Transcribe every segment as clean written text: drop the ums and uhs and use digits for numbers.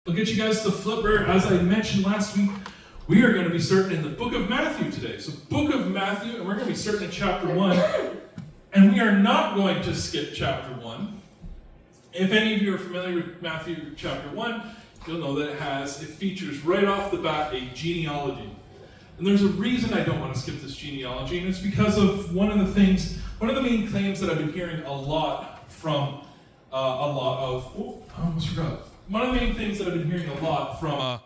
I'll get you guys the flipper. As I mentioned last week, we are going to be starting in the book of Matthew today. So book of Matthew, and we're going to be starting in chapter 1. And we are not going to skip chapter 1. If any of you are familiar with Matthew chapter 1, you'll know that it features right off the bat a genealogy. And there's a reason I don't want to skip this genealogy, and it's because of one of the main claims that I've been hearing a lot from One of the main things that I've been hearing a lot from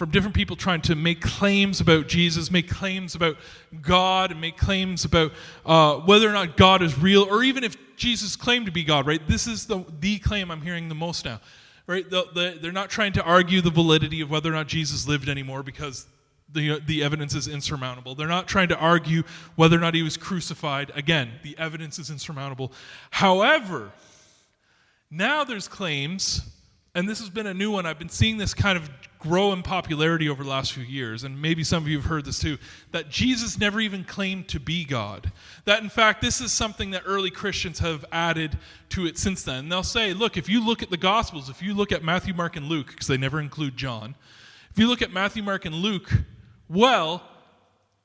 different people trying to make claims about Jesus, make claims about God, and make claims about whether or not God is real, or even if Jesus claimed to be God, right? This is the claim I'm hearing the most now, right? They're not trying to argue the validity of whether or not Jesus lived anymore because the evidence is insurmountable. They're not trying to argue whether or not he was crucified. Again, the evidence is insurmountable. However, now there's claims, and this has been a new one. I've been seeing this kind of grow in popularity over the last few years, and maybe some of you have heard this too, that Jesus never even claimed to be God. That, in fact, this is something that early Christians have added to it since then. And they'll say, look, if you look at the Gospels, if you look at Matthew, Mark, and Luke, because they never include John, if you look at Matthew, Mark, and Luke, well,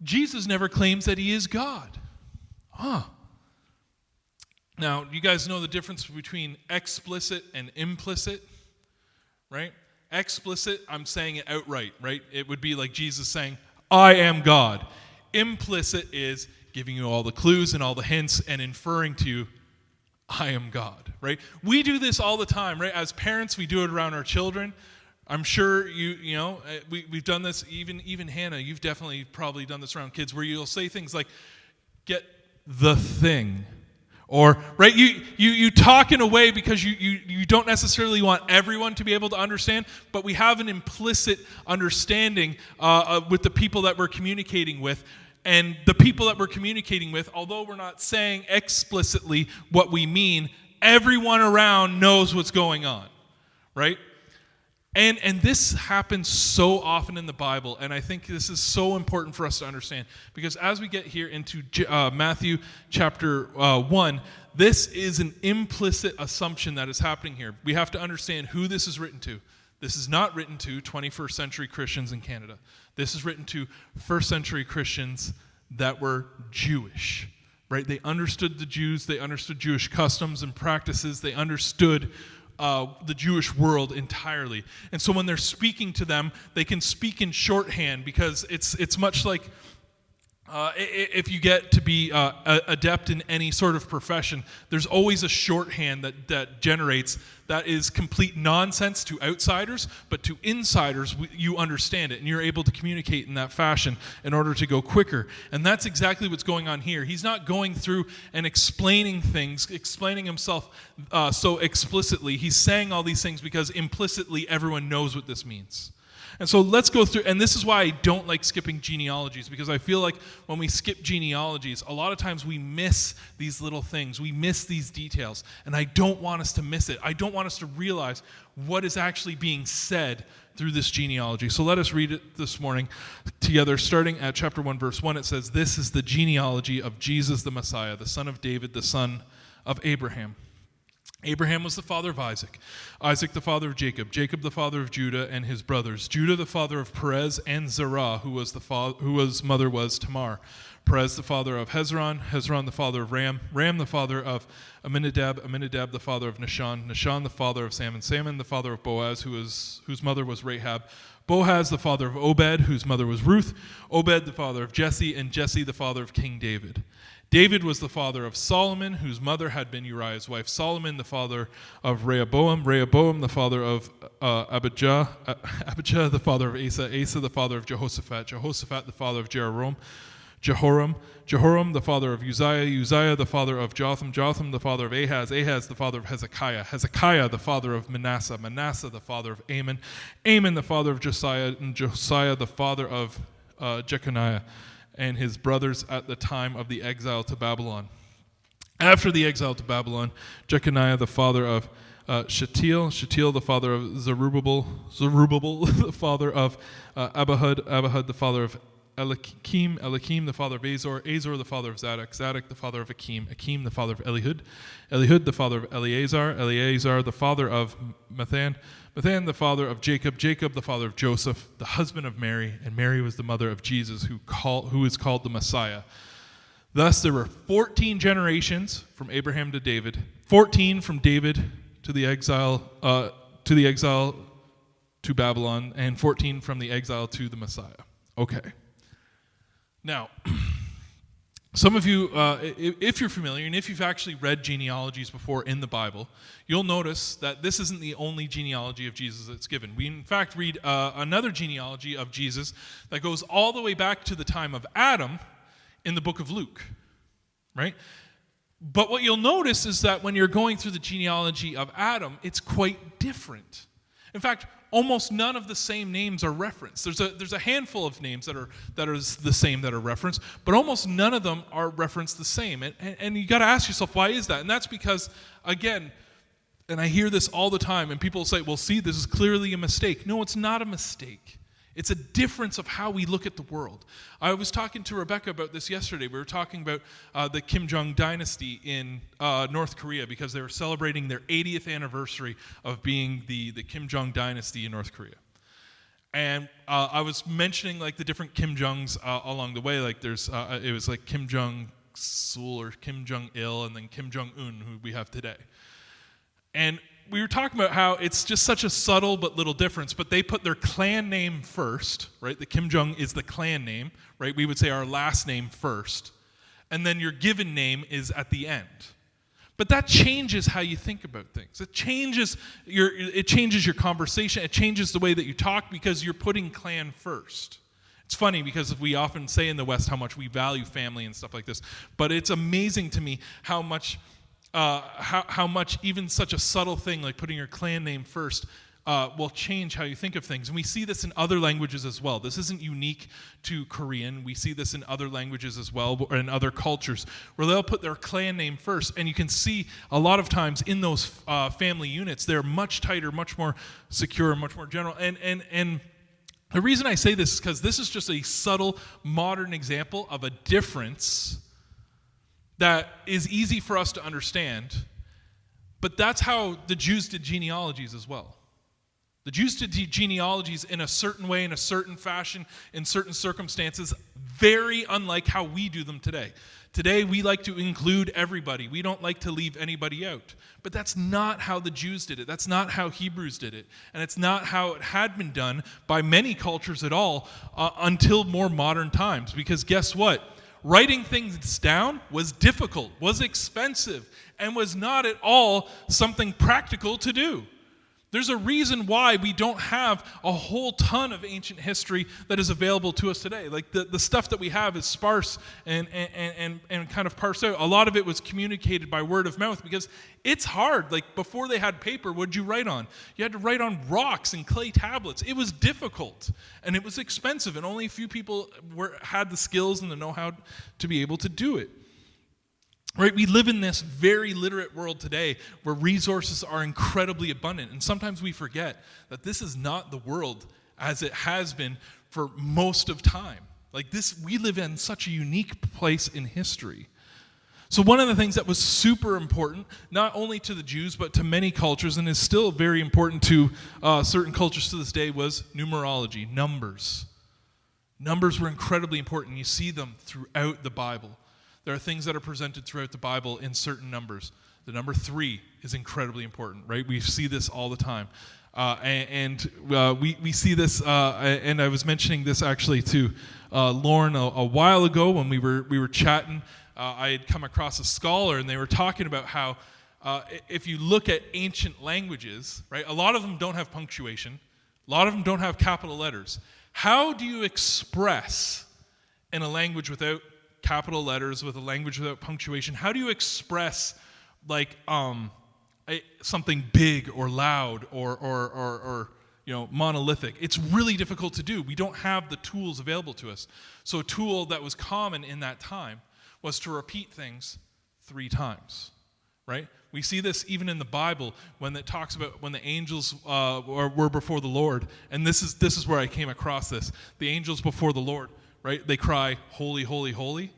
Jesus never claims that he is God. Now, you guys know the difference between explicit and implicit, right? Explicit, I'm saying it outright, right? It would be like Jesus saying, I am God. Implicit is giving you all the clues and all the hints and inferring to you, I am God, right? We do this all the time, right? As parents, we do it around our children. I'm sure we've done this, even Hannah, you've definitely probably done this around kids, where you'll say things like, get the thing. Or, right, you talk in a way because you don't necessarily want everyone to be able to understand, but we have an implicit understanding with the people that we're communicating with. And the people that we're communicating with, although we're not saying explicitly what we mean, everyone around knows what's going on, right? And this happens so often in the Bible, and I think this is so important for us to understand, because as we get here into Matthew chapter 1, this is an implicit assumption that is happening here. We have to understand who this is written to. This is not written to 21st century Christians in Canada. This is written to first century Christians that were Jewish, right? They understood the Jews, they understood Jewish customs and practices, they understood the Jewish world entirely. And so when they're speaking to them, they can speak in shorthand, because it's much like if you get to be adept in any sort of profession, there's always a shorthand that generates that is complete nonsense to outsiders, but to insiders, you understand it, and you're able to communicate in that fashion in order to go quicker. And that's exactly what's going on here. He's not going through and explaining himself so explicitly. He's saying all these things because implicitly everyone knows what this means. And so let's go through, and this is why I don't like skipping genealogies, because I feel like when we skip genealogies, a lot of times we miss these little things, we miss these details, and I don't want us to miss it. I don't want us to realize what is actually being said through this genealogy. So let us read it this morning together, starting at chapter 1, verse 1. It says, "This is the genealogy of Jesus the Messiah, the son of David, the son of Abraham. Abraham was the father of Isaac, Isaac the father of Jacob, Jacob the father of Judah and his brothers, Judah the father of Perez and Zerah, whose mother was Tamar, Perez the father of Hezron, Hezron the father of Ram, Ram the father of Amminadab, Amminadab the father of Nahshon, Nahshon the father of Salmon, Salmon the father of Boaz, whose mother was Rahab, Boaz the father of Obed, whose mother was Ruth, Obed the father of Jesse, and Jesse the father of King David. David was the father of Solomon, whose mother had been Uriah's wife. Solomon the father of Rehoboam, Rehoboam the father of Abijah, Abijah the father of Asa, Asa the father of Jehoshaphat, Jehoshaphat the father of Jehoram, Jehoram the father of Uzziah, Uzziah the father of Jotham, Jotham the father of Ahaz, Ahaz the father of Hezekiah, Hezekiah the father of Manasseh, Manasseh the father of Amon, Amon the father of Josiah, and Josiah the father of Jeconiah, and his brothers at the time of the exile to Babylon. After the exile to Babylon, Jeconiah the father of Shealtiel, Shealtiel the father of Zerubbabel, Zerubbabel the father of Abihud, Abihud the father of Eliakim the father of Azor, Azor the father of Zadok, Zadok the father of Akim, Akim the father of Elihud, Elihud the father of Eleazar, Eleazar the father of Mathan, Mathan the father of Jacob, Jacob the father of Joseph, the husband of Mary, and Mary was the mother of Jesus, who is called the Messiah. Thus there were 14 generations from Abraham to David, 14 from David to the exile to Babylon, and 14 from the exile to the Messiah. Okay. Now, some of you, if you're familiar, and if you've actually read genealogies before in the Bible, you'll notice that this isn't the only genealogy of Jesus that's given. We, in fact, read another genealogy of Jesus that goes all the way back to the time of Adam in the book of Luke, right? But what you'll notice is that when you're going through the genealogy of Adam, it's quite different. In fact, almost none of the same names are referenced. There's a handful of names that are the same that are referenced, but almost none of them are referenced the same. And you got to ask yourself, why is that? And that's because, again, and I hear this all the time, and people say, well, see, this is clearly a mistake. No, it's not a mistake. It's a difference of how we look at the world. I was talking to Rebecca about this yesterday. We were talking about the Kim Jong dynasty in North Korea because they were celebrating their 80th anniversary of being the Kim Jong dynasty in North Korea. And I was mentioning like the different Kim Jongs along the way. Like it was like Kim Jong-sul or Kim Jong-il and then Kim Jong-un, who we have today. And we were talking about how it's just such a subtle but little difference, but they put their clan name first, right? The Kim Jong is the clan name, right? We would say our last name first, and then your given name is at the end. But that changes how you think about things. It changes your conversation. It changes the way that you talk because you're putting clan first. It's funny because we often say in the West how much we value family and stuff like this, but it's amazing to me how much even such a subtle thing like putting your clan name first will change how you think of things. And we see this in other languages as well. This isn't unique to Korean. We see this in other languages as well, or in other cultures, where they'll put their clan name first. And you can see a lot of times in those family units, they're much tighter, much more secure, much more general. And the reason I say this is because this is just a subtle, modern example of a difference that is easy for us to understand, but that's how the Jews did genealogies as well. The Jews did genealogies in a certain way, in a certain fashion, in certain circumstances, very unlike how we do them today. Today, we like to include everybody. We don't like to leave anybody out. But that's not how the Jews did it. That's not how Hebrews did it. And it's not how it had been done by many cultures at all until more modern times. Because guess what? Writing things down was difficult, was expensive, and was not at all something practical to do. There's a reason why we don't have a whole ton of ancient history that is available to us today. Like the stuff that we have is sparse and kind of parsed out. A lot of it was communicated by word of mouth because it's hard. Like before they had paper, what'd you write on? You had to write on rocks and clay tablets. It was difficult and it was expensive, and only a few people had the skills and the know-how to be able to do it. Right, we live in this very literate world today where resources are incredibly abundant, and sometimes we forget that this is not the world as it has been for most of time. Like this, we live in such a unique place in history. So one of the things that was super important, not only to the Jews, but to many cultures, and is still very important to certain cultures to this day, was numerology, numbers. Numbers were incredibly important. You see them throughout the Bible. There are things that are presented throughout the Bible in certain numbers. The number 3 is incredibly important, right? We see this all the time. We see this, and I was mentioning this actually to Lauren a while ago when we were chatting. I had come across a scholar, and they were talking about how if you look at ancient languages, right, a lot of them don't have punctuation. A lot of them don't have capital letters. How do you express in a language without capital letters, with a language without punctuation? How do you express like something big or loud or monolithic? It's really difficult to do. We don't have the tools available to us. So a tool that was common in that time was to repeat things 3 times, right? We see this even in the Bible when it talks about when the angels were before the Lord. And this is where I came across this. The angels before the Lord, right? They cry, holy, holy, holy.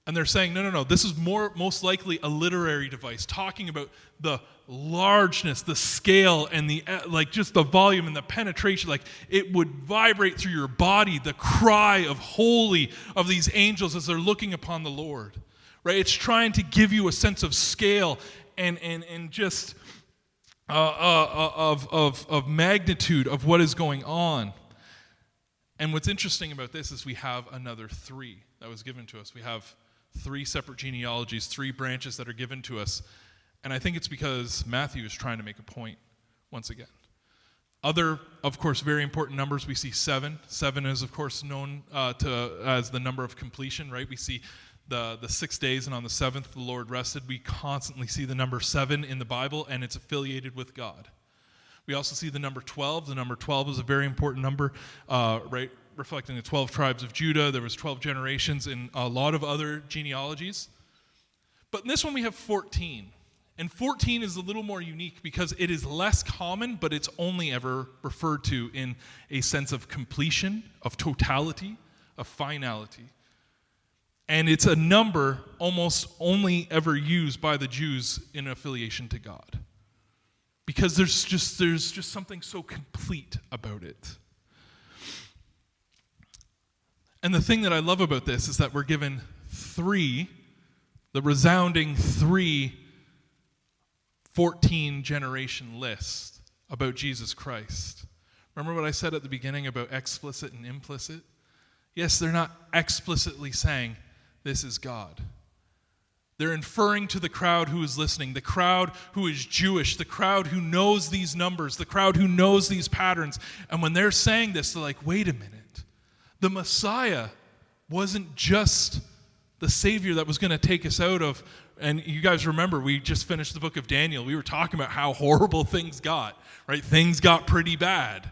And they're saying, no, this is most likely a literary device, talking about the largeness, the scale, and the just the volume and the penetration. Like it would vibrate through your body, the cry of holy of these angels as they're looking upon the Lord, right? It's trying to give you a sense of scale and just of magnitude of what is going on. And what's interesting about this is we have another 3 that was given to us. We have 3 separate genealogies, 3 branches that are given to us. And I think it's because Matthew is trying to make a point once again. Other, of course, very important numbers, we see 7. 7 is, of course, known as the number of completion, right? We see the 6 days, and on the 7th the Lord rested. We constantly see the number 7 in the Bible, and it's affiliated with God. We also see the number 12. The number 12 is a very important number, right? Reflecting the 12 tribes of Judah. There was 12 generations in a lot of other genealogies. But in this one we have 14. And 14 is a little more unique because it is less common, but it's only ever referred to in a sense of completion, of totality, of finality. And it's a number almost only ever used by the Jews in affiliation to God. Because there's just something so complete about it. And the thing that I love about this is that we're given 3, the resounding 3, 14 generation list about Jesus Christ. Remember what I said at the beginning about explicit and implicit? Yes, they're not explicitly saying, this is God. They're inferring to the crowd who is listening, the crowd who is Jewish, the crowd who knows these numbers, the crowd who knows these patterns. And when they're saying this, they're like, wait a minute. The Messiah wasn't just the Savior that was going to take us out of, and you guys remember, we just finished the book of Daniel. We were talking about how horrible things got, right? Things got pretty bad.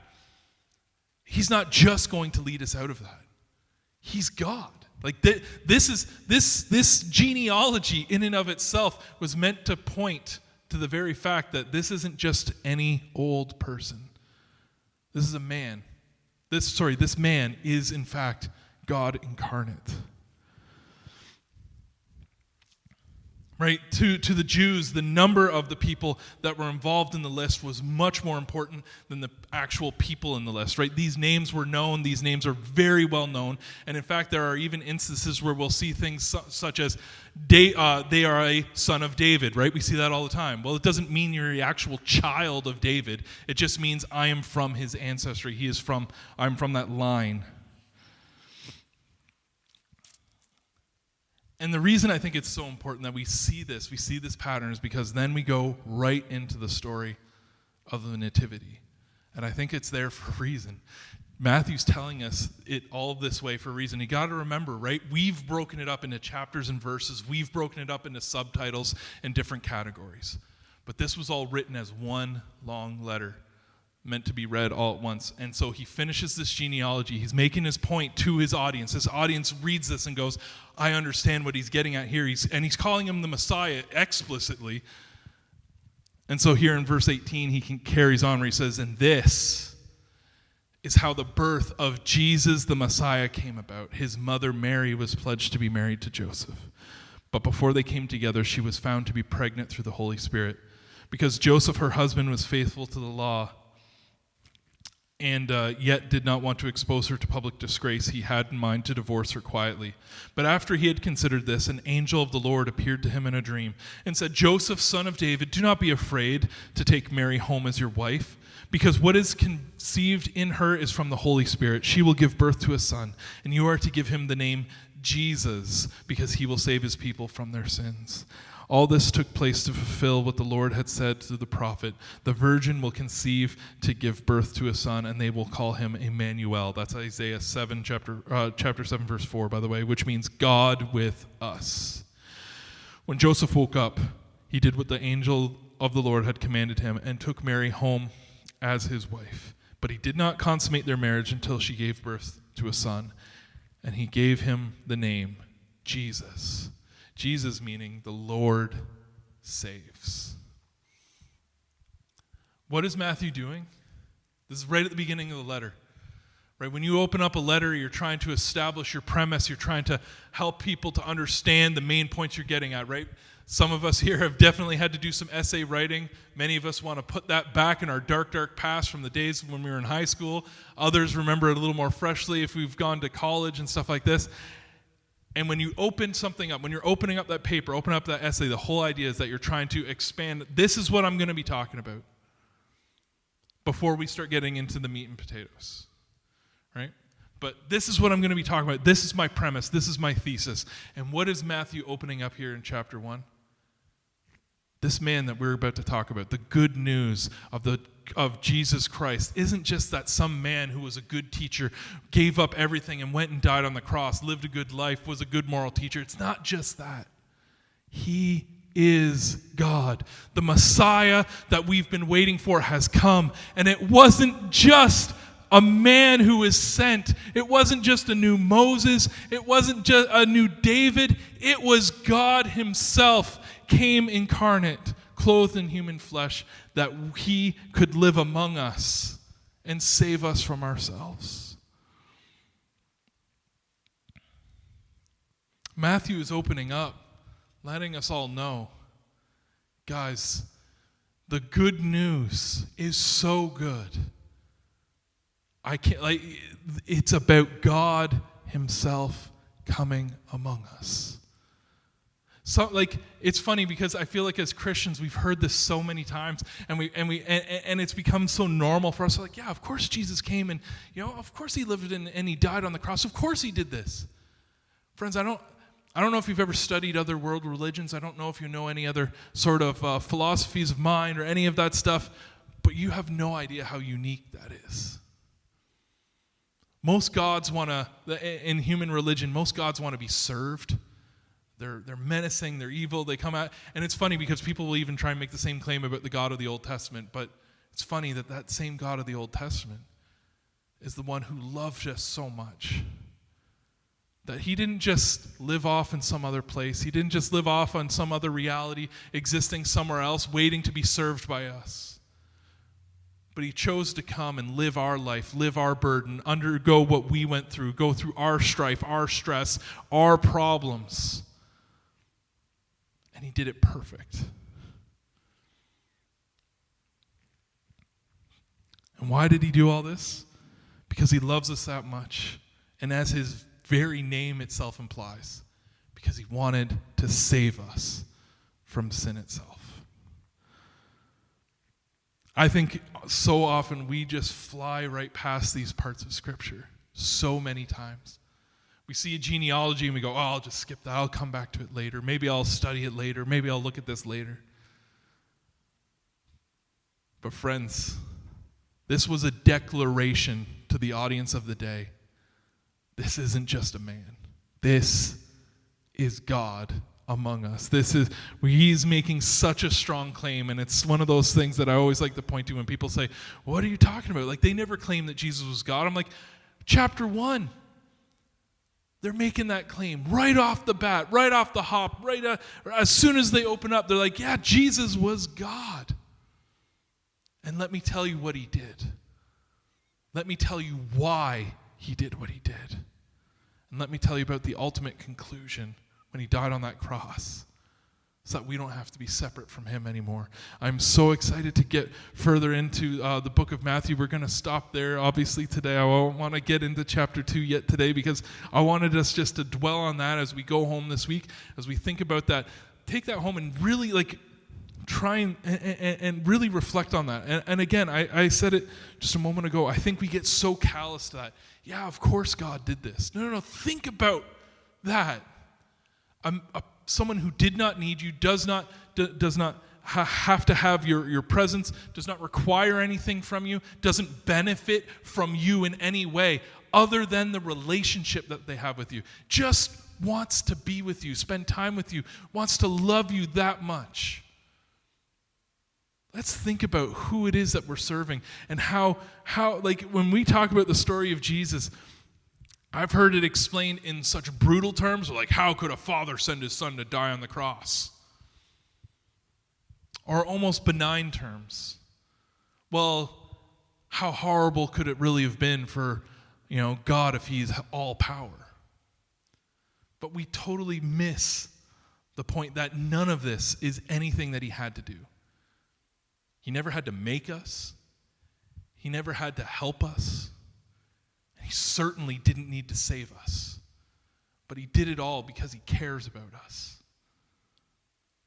He's not just going to lead us out of that. He's God. Like this genealogy in and of itself was meant to point to the very fact that this isn't just any old person. This is a man. This man is in fact God incarnate. Right? To the Jews, the number of the people that were involved in the list was much more important than the actual people in the list, right? These names were known. These names are very well known. And in fact, there are even instances where we'll see things such as they are a son of David, right? We see that all the time. Well, it doesn't mean you're the actual child of David. It just means I am from his ancestry. I'm from that line. And the reason I think it's so important that we see this pattern is because then we go right into the story of the Nativity. And I think it's there for a reason. Matthew's telling us it all this way for a reason. You got to remember, right? We've broken it up into chapters and verses. We've broken it up into subtitles and different categories. But this was all written as one long letter, meant to be read all at once. And so he finishes this genealogy. He's making his point to his audience. His audience reads this and goes, I understand what he's getting at here. He's calling him the Messiah explicitly. And so here in verse 18, he carries on where he says, and this is how the birth of Jesus the Messiah came about. His mother Mary was pledged to be married to Joseph. But before they came together, she was found to be pregnant through the Holy Spirit. Because Joseph, her husband, was faithful to the law, and yet did not want to expose her to public disgrace, he had in mind to divorce her quietly. But after he had considered this, an angel of the Lord appeared to him in a dream and said, Joseph, son of David, do not be afraid to take Mary home as your wife, because what is conceived in her is from the Holy Spirit. She will give birth to a son, and you are to give him the name Jesus, because he will save his people from their sins. All this took place to fulfill what the Lord had said to the prophet. The virgin will conceive to give birth to a son, and they will call him Emmanuel. That's Isaiah 7, chapter 7, verse 4, by the way, which means God with us. When Joseph woke up, he did what the angel of the Lord had commanded him and took Mary home as his wife. But he did not consummate their marriage until she gave birth to a son, and he gave him the name Jesus. Jesus meaning the Lord saves. What is Matthew doing? This is right at the beginning of the letter, Right? When you open up a letter, you're trying to establish your premise. You're trying to help people to understand the main points you're getting at, right? Some of us here have definitely had to do some essay writing. Many of us want to put that back in our dark, dark past from the days when we were in high school. Others remember it a little more freshly if we've gone to college and stuff like this. And when you open something up, when you're opening up that paper, open up that essay, the whole idea is that you're trying to expand. This is what I'm going to be talking about before we start getting into the meat and potatoes, right? But this is what I'm going to be talking about. This is my premise. This is my thesis. And what is Matthew opening up here in chapter 1? This man that we're about to talk about, the good news of Jesus Christ, isn't just that some man who was a good teacher, gave up everything and went and died on the cross, lived a good life, was a good moral teacher. It's not just that. He is God. The Messiah that we've been waiting for has come. And it wasn't just a man who was sent. It wasn't just a new Moses. It wasn't just a new David. It was God himself came incarnate, clothed in human flesh, that he could live among us and save us from ourselves. Matthew is opening up, letting us all know, guys, the good news is so good. It's about God himself coming among us. So, it's funny because I feel like as Christians we've heard this so many times, and it's become so normal for us. Like, yeah, of course Jesus came, and of course he lived and he died on the cross. Of course he did this. Friends, I don't know if you've ever studied other world religions. I don't know if you know any other sort of philosophies of mind or any of that stuff, but you have no idea how unique that is. Most gods in human religion, most gods want to be served. They're menacing, they're evil, they come out. And it's funny because people will even try and make the same claim about the God of the Old Testament, but it's funny that same God of the Old Testament is the one who loved us so much that he didn't just live off in some other place. He didn't just live off on some other reality existing somewhere else, waiting to be served by us. But he chose to come and live our life, live our burden, undergo what we went through, go through our strife, our stress, our problems. And he did it perfect. And why did he do all this? Because he loves us that much. And as his very name itself implies, because he wanted to save us from sin itself. I think so often we just fly right past these parts of Scripture so many times. We see a genealogy and we go, I'll just skip that. I'll come back to it later. Maybe I'll study it later. Maybe I'll look at this later. But friends, this was a declaration to the audience of the day. This isn't just a man. This is God among us. He's making such a strong claim, and it's one of those things that I always like to point to when people say, what are you talking about? Like, they never claimed that Jesus was God. I'm like, chapter 1. They're making that claim right off the bat, right off the hop, as soon as they open up, they're like, yeah, Jesus was God. And let me tell you what he did. Let me tell you why he did what he did. And let me tell you about the ultimate conclusion when he died on that cross, so that we don't have to be separate from him anymore. I'm so excited to get further into the book of Matthew. We're going to stop there, obviously, today. I won't want to get into chapter 2 yet today because I wanted us just to dwell on that as we go home this week, as we think about that. Take that home and really try and really reflect on that. And again, I said it just a moment ago, I think we get so callous to that. Yeah, of course God did this. No. Think about that. Someone who did not need you, does not have to have your presence, does not require anything from you, doesn't benefit from you in any way other than the relationship that they have with you. Just wants to be with you, spend time with you, wants to love you that much. Let's think about who it is that we're serving and how when we talk about the story of Jesus, I've heard it explained in such brutal terms, like how could a father send his son to die on the cross? Or almost benign terms. Well, how horrible could it really have been for, God if he's all power. But we totally miss the point that none of this is anything that he had to do. He never had to make us. He never had to help us. And he certainly didn't need to save us. But he did it all because he cares about us.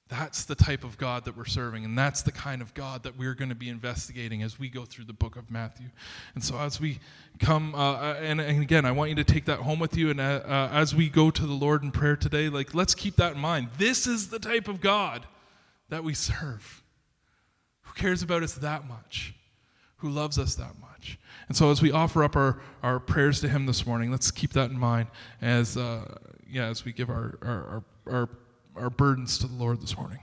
That's the type of God that we're serving, and that's the kind of God that we're going to be investigating as we go through the book of Matthew. And so as we come, and again, I want you to take that home with you, and as we go to the Lord in prayer today, let's keep that in mind. This is the type of God that we serve, who cares about us that much, who loves us that much. And so as we offer up our prayers to him this morning, let's keep that in mind as we give our burdens to the Lord this morning.